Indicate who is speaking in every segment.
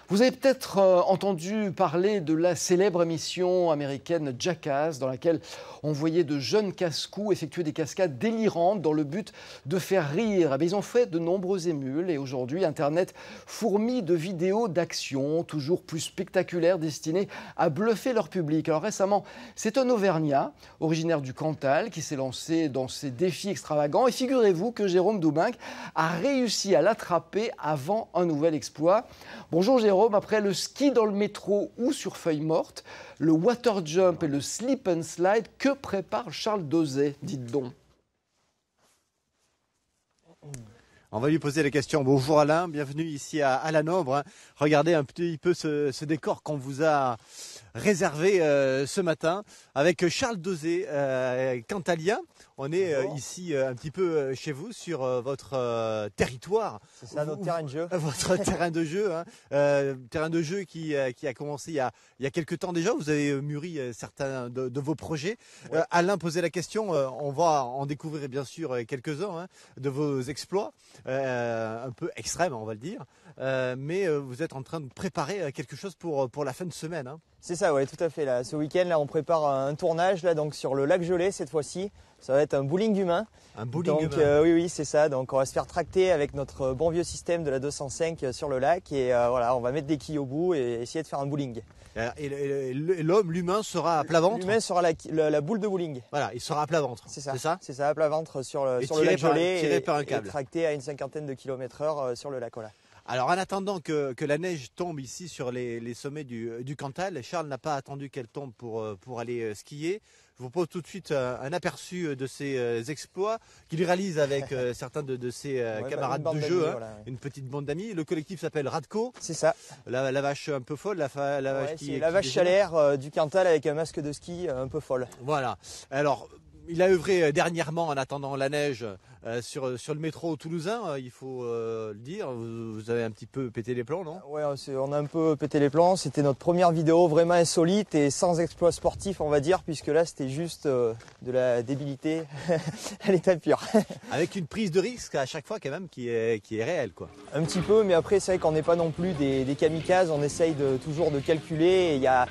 Speaker 1: Vous avez peut-être entendu parler de la célèbre émission américaine Jackass, dans laquelle on voyait de jeunes casse-cou effectuer des cascades délirantes dans le but de faire rire. Eh bien, ils ont fait de nombreux émules et aujourd'hui, Internet fourmille de vidéos d'action toujours plus spectaculaires destinées à bluffer leur public. Alors récemment, c'est un Auvergnat, originaire du Cantal, qui s'est lancé dans ces défis extravagants. Et figurez-vous que Jérôme Doubinck a réussi à l'attraper avant un nouvel exploit. Bonjour Jérôme. Après le ski dans le métro ou sur feuille morte, le water jump et le slip and slide, que prépare Charles Dauzet, dites donc?
Speaker 2: On va lui poser la question. Bonjour Alain, bienvenue ici à Hanovre. Regardez un petit peu ce décor qu'on vous a réservé ce matin avec Charles Dauzet, cantalien. On est ici un petit peu chez vous sur votre territoire.
Speaker 3: C'est ça, notre terrain de jeu.
Speaker 2: Votre terrain de jeu, hein. Terrain de jeu qui a commencé il y a quelques temps déjà. Vous avez mûri certains de vos projets. Ouais. Alain posait la question, on va en découvrir bien sûr quelques-uns hein, de vos exploits, un peu extrêmes on va le dire. Mais vous êtes en train de préparer quelque chose pour la fin de semaine. Hein.
Speaker 3: C'est ça, oui, tout à fait. Là, ce week-end, là, on prépare un tournage là, donc sur le lac Gelé cette fois-ci. Ça va être un bowling humain.
Speaker 2: Un bowling humain.
Speaker 3: Oui, c'est ça. Donc, on va se faire tracter avec notre bon vieux système de la 205 sur le lac et voilà, on va mettre des quilles au bout et essayer de faire un bowling.
Speaker 2: Et l'humain sera à plat ventre.
Speaker 3: L'humain sera la boule de bowling.
Speaker 2: Voilà, il sera à plat ventre.
Speaker 3: C'est ça. C'est ça, à plat ventre sur le lac Gelé
Speaker 2: tiré par un câble.
Speaker 3: Et tracté à une cinquantaine de km/h sur le lac. Voilà.
Speaker 2: Alors en attendant que la neige tombe ici sur les sommets du Cantal, Charles n'a pas attendu qu'elle tombe pour aller skier. Je vous propose tout de suite un aperçu de ses exploits qu'il réalise avec certains de ses camarades de jeu, hein, voilà, ouais. Une petite bande d'amis. Le collectif s'appelle Radco.
Speaker 3: C'est ça.
Speaker 2: La vache un peu folle, la vache qui...
Speaker 3: La vache chalaire du Cantal avec un masque de ski un peu folle.
Speaker 2: Voilà. Alors... Il a œuvré dernièrement en attendant la neige sur le métro toulousain, il faut le dire. Vous avez un petit peu pété les plombs, non?
Speaker 3: Ouais, on a un peu pété les plombs. C'était notre première vidéo vraiment insolite et sans exploit sportif, on va dire, puisque là c'était juste de la débilité à l'état pur.
Speaker 2: Avec une prise de risque à chaque fois quand même qui est réelle, quoi.
Speaker 3: Un petit peu, mais après c'est vrai qu'on n'est pas non plus des kamikazes. On essaye toujours de calculer. Et il y a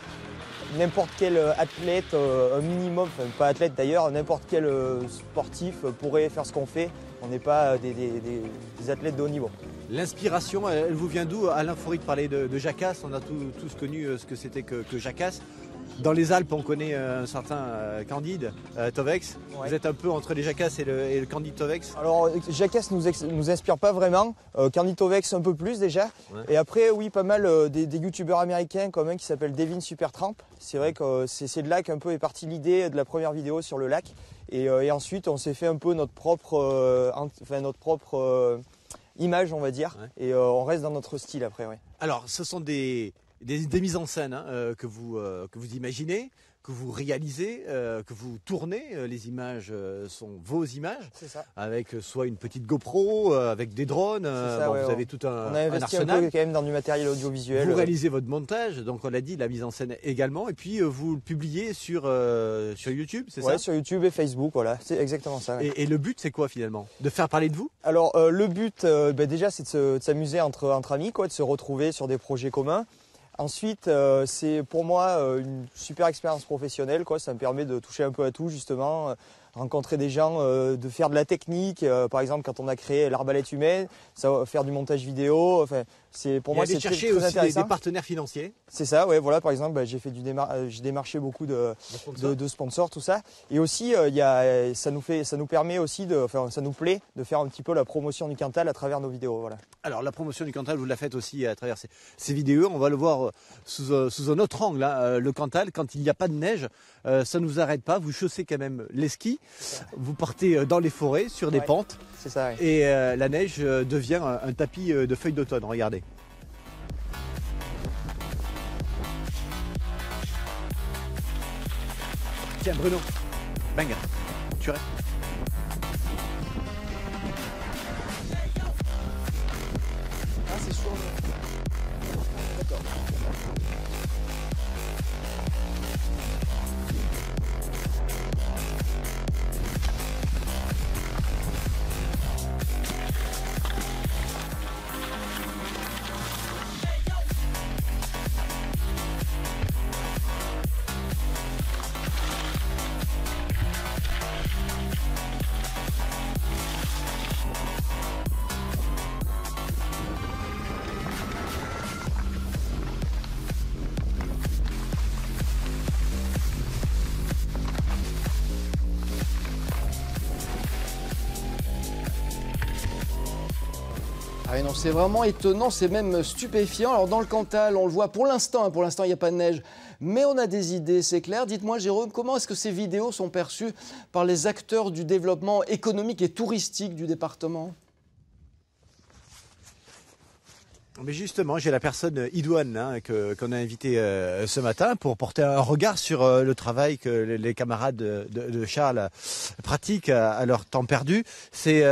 Speaker 3: n'importe quel athlète, un minimum, enfin pas athlète d'ailleurs, n'importe quel sportif pourrait faire ce qu'on fait. On n'est pas des athlètes de haut niveau.
Speaker 2: L'inspiration, elle vous vient d'où? Alain Faury parlait de Jackass, on a tous connu ce que c'était que Jackass. Dans les Alpes, on connaît un certain Candide Tovex. Ouais. Vous êtes un peu entre les Jackass et le Candide Tovex?
Speaker 3: Alors, Jackass nous inspire pas vraiment. Candide Tovex un peu plus déjà. Ouais. Et après, oui, pas mal des youtubeurs américains comme un qui s'appelle Devin Supertramp. C'est vrai que c'est de là qu'un peu est partie l'idée de la première vidéo sur le lac. Et ensuite, on s'est fait un peu notre propre image, on va dire. Ouais. Et on reste dans notre style après. Ouais.
Speaker 2: Alors, ce sont des mises en scène hein, que vous imaginez, que vous réalisez, que vous tournez. Les images sont vos images.
Speaker 3: C'est ça.
Speaker 2: Avec soit une petite GoPro, avec des drones.
Speaker 3: Ça, ouais,
Speaker 2: vous avez tout un
Speaker 3: on a investi un peu quand même dans du matériel audiovisuel.
Speaker 2: Vous réalisez votre montage, donc on l'a dit, la mise en scène également. Et puis vous le publiez sur YouTube, c'est ça?
Speaker 3: Ouais, sur YouTube et Facebook, voilà. C'est exactement ça. Ouais.
Speaker 2: Et le but, c'est quoi finalement? De faire parler de vous?
Speaker 3: Alors le but, déjà, c'est de s'amuser entre amis, quoi, de se retrouver sur des projets communs. Ensuite, c'est pour moi une super expérience professionnelle, quoi. Ça me permet de toucher un peu à tout, justement, rencontrer des gens, de faire de la technique. Par exemple, quand on a créé l'arbalète humaine, ça va faire du montage vidéo. Enfin, pour moi, c'est très intéressant.
Speaker 2: Des partenaires financiers.
Speaker 3: C'est ça, ouais. Voilà, par exemple, j'ai démarché beaucoup de sponsors, tout ça. Et aussi, ça nous permet aussi ça nous plaît de faire un petit peu la promotion du Cantal à travers nos vidéos, voilà.
Speaker 2: Alors la promotion du Cantal, vous la faites aussi à travers ces vidéos. On va le voir sous un autre angle. Hein. Le Cantal, quand il n'y a pas de neige, ça ne vous arrête pas. Vous chaussez quand même les skis. Vous partez dans les forêts, sur des pentes.
Speaker 3: C'est ça, ouais.
Speaker 2: Et la neige devient un tapis de feuilles d'automne. Regardez. Tiens Bruno, bang, tu restes.
Speaker 3: Ah c'est chaud. D'accord.
Speaker 1: Ah non, c'est vraiment étonnant, c'est même stupéfiant. Alors dans le Cantal, on le voit pour l'instant, il n'y a pas de neige, mais on a des idées, c'est clair. Dites-moi Jérôme, comment est-ce que ces vidéos sont perçues par les acteurs du développement économique et touristique du département ?
Speaker 2: Mais justement, j'ai la personne Idouane qu'on a invité ce matin pour porter un regard sur le travail que les camarades de Charles pratiquent à leur temps perdu. C'est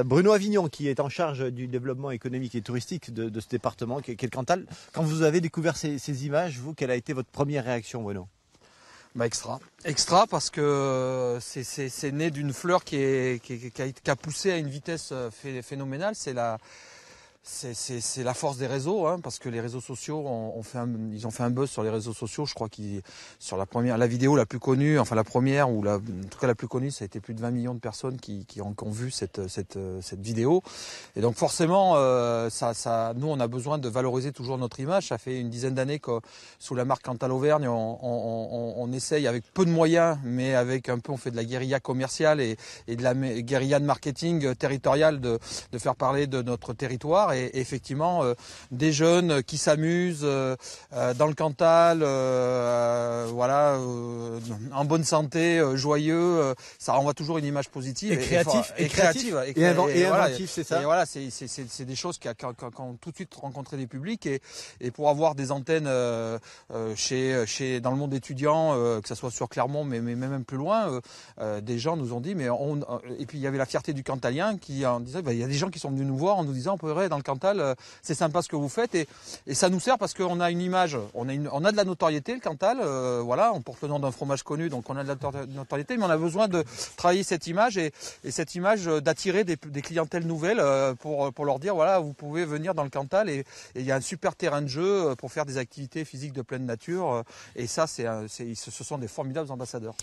Speaker 2: Bruno Avignon qui est en charge du développement économique et touristique de ce département qui est le Cantal. Quand vous avez découvert ces images, vous, quelle a été votre première réaction, Bruno ?
Speaker 4: Extra parce que c'est né d'une fleur qui a poussé à une vitesse phénoménale. C'est la force des réseaux, hein, parce que les réseaux sociaux ils ont fait un buzz sur les réseaux sociaux. Je crois sur la vidéo la plus connue, enfin la première ou en tout cas la plus connue, ça a été plus de 20 millions de personnes qui ont vu cette vidéo. Et donc forcément, nous on a besoin de valoriser toujours notre image. Ça fait une dizaine d'années que sous la marque Cantal Auvergne, on essaye avec peu de moyens, mais avec on fait de la guérilla commerciale et de la guérilla de marketing territorial de faire parler de notre territoire. Et effectivement, des jeunes qui s'amusent dans le Cantal, en bonne santé, joyeux, ça renvoie toujours une image positive
Speaker 2: et créative et inventif, c'est ça.
Speaker 4: Et voilà, c'est des choses qui ont tout de suite rencontré des publics et pour avoir des antennes dans le monde étudiant, que ce soit sur Clermont, mais même plus loin, des gens nous ont dit, et puis il y avait la fierté du Cantalien qui en disait, il y a des gens qui sont venus nous voir en nous disant, on pourrait dans le Cantal, c'est sympa ce que vous faites et ça nous sert parce qu'on a une image, on a de la notoriété, le Cantal, on porte le nom d'un fromage connu, donc on a de la notoriété, mais on a besoin de travailler cette image et cette image d'attirer des clientèles nouvelles pour leur dire, voilà, vous pouvez venir dans le Cantal et il y a un super terrain de jeu pour faire des activités physiques de pleine nature et ça, ce sont des formidables ambassadeurs.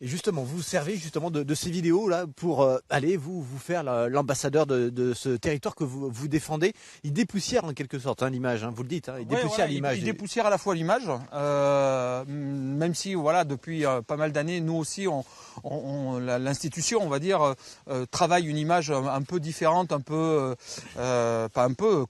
Speaker 2: Et justement, vous servez justement de ces vidéos-là pour aller vous faire l'ambassadeur de ce territoire que vous défendez. Il dépoussière en quelque sorte l'image, vous le dites, il dépoussière l'image.
Speaker 4: Il dépoussière à la fois l'image, même si depuis pas mal d'années, nous aussi, l'institution, on va dire, travaille une image un peu différente,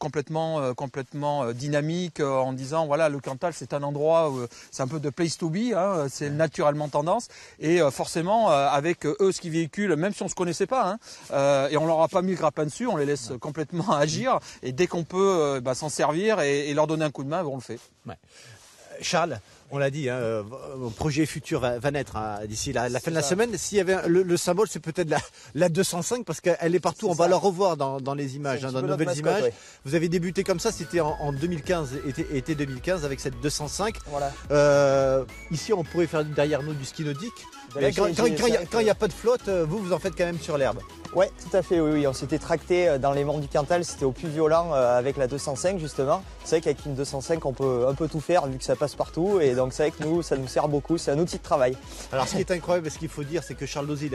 Speaker 4: complètement dynamique, en disant, voilà, le Cantal, c'est un endroit, c'est un peu de place to be, c'est naturellement tendance. Et forcément, avec eux, ce qu'ils véhiculent, même si on ne se connaissait pas, et on leur a pas mis le grappin dessus, on les laisse complètement agir. Et dès qu'on peut s'en servir et leur donner un coup de main, on le fait.
Speaker 2: Ouais. Charles, on l'a dit, mon projet futur va naître d'ici la fin de la semaine. S'il y avait le symbole, c'est peut-être la 205 parce qu'elle est partout. On va la revoir dans les images, dans de nouvelles images. Ouais. Vous avez débuté comme ça, c'était en 2015, été 2015 avec cette 205.
Speaker 3: Voilà.
Speaker 2: Ici, on pourrait faire derrière nous du ski nautique. Mais quand il n'y a pas de flotte, vous en faites quand même sur l'herbe.
Speaker 3: Ouais, tout à fait, oui. On s'était tracté dans les monts du Cantal, c'était au plus violent avec la 205 justement. C'est vrai qu'avec une 205, on peut un peu tout faire vu que ça passe partout. Et donc c'est vrai que nous, ça nous sert beaucoup, c'est un outil de travail.
Speaker 2: Alors ce qui est incroyable, ce qu'il faut dire, c'est que Charles Dosé,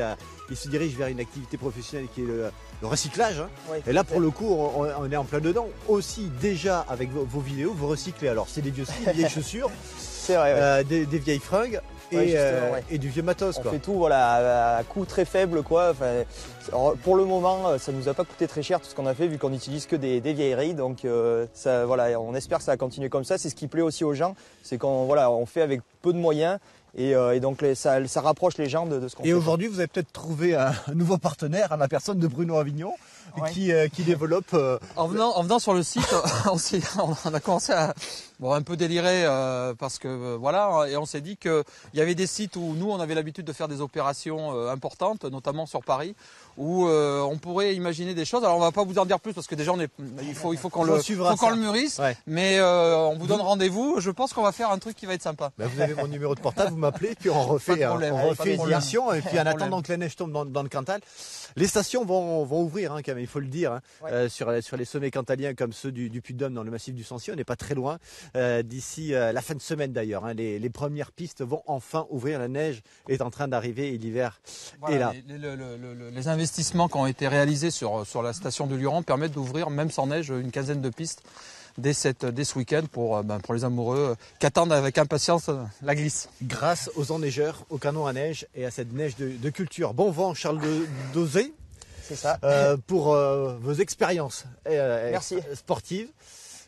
Speaker 2: il se dirige vers une activité professionnelle qui est le recyclage. Oui, et là, pour le coup, on est en plein dedans. Aussi, déjà, avec vos vidéos, vous recyclez. Alors c'est des vieilles chaussures,
Speaker 3: c'est vrai,
Speaker 2: des vieilles fringues. Et du vieux matos.
Speaker 3: On fait tout à coût très faible. Pour le moment, ça ne nous a pas coûté très cher tout ce qu'on a fait vu qu'on n'utilise que des vieilleries. Donc on espère que ça va continuer comme ça. C'est ce qui plaît aussi aux gens, c'est qu'on fait avec peu de moyens. Et donc ça rapproche les gens de ce qu'on fait.
Speaker 2: Et aujourd'hui, vous avez peut-être trouvé un nouveau partenaire, la personne de Bruno Avignon, qui développe...
Speaker 4: En venant sur le site, on a commencé à un peu délirer parce que et on s'est dit qu'il y avait des sites où nous on avait l'habitude de faire des opérations importantes, notamment sur Paris, où on pourrait imaginer des choses. Alors on va pas vous en dire plus parce que déjà il faut qu'on le mûrisse, ouais. Mais on vous donne rendez-vous. Je pense qu'on va faire un truc qui va être sympa.
Speaker 2: Vous avez mon numéro de portable, vous m'appelez, puis on refait une émission. Et puis en attendant que la neige tombe dans le Cantal, les stations vont ouvrir, quand même, il faut le dire, sur les sommets cantaliens comme ceux du Puy-de-Dôme dans le massif du Sancy. On n'est pas très loin. D'ici la fin de semaine d'ailleurs, les premières pistes vont enfin ouvrir. La neige est en train d'arriver et l'hiver est là.
Speaker 4: Les investissements qui ont été réalisés sur la station de Luran permettent d'ouvrir, même sans neige, une quinzaine de pistes dès ce week-end pour les amoureux qui attendent avec impatience la glisse.
Speaker 2: Grâce aux enneigeurs, aux canons à neige et à cette neige de culture. Bon vent, Charles Dosé.
Speaker 3: C'est ça.
Speaker 2: Pour vos expériences
Speaker 3: Merci.
Speaker 2: sportives.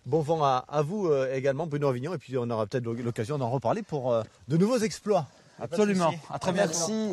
Speaker 2: Bon vent à vous également, Bruno Avignon. Et puis on aura peut-être l'occasion d'en reparler pour de nouveaux exploits.
Speaker 4: Absolument. À très bientôt.
Speaker 1: Merci.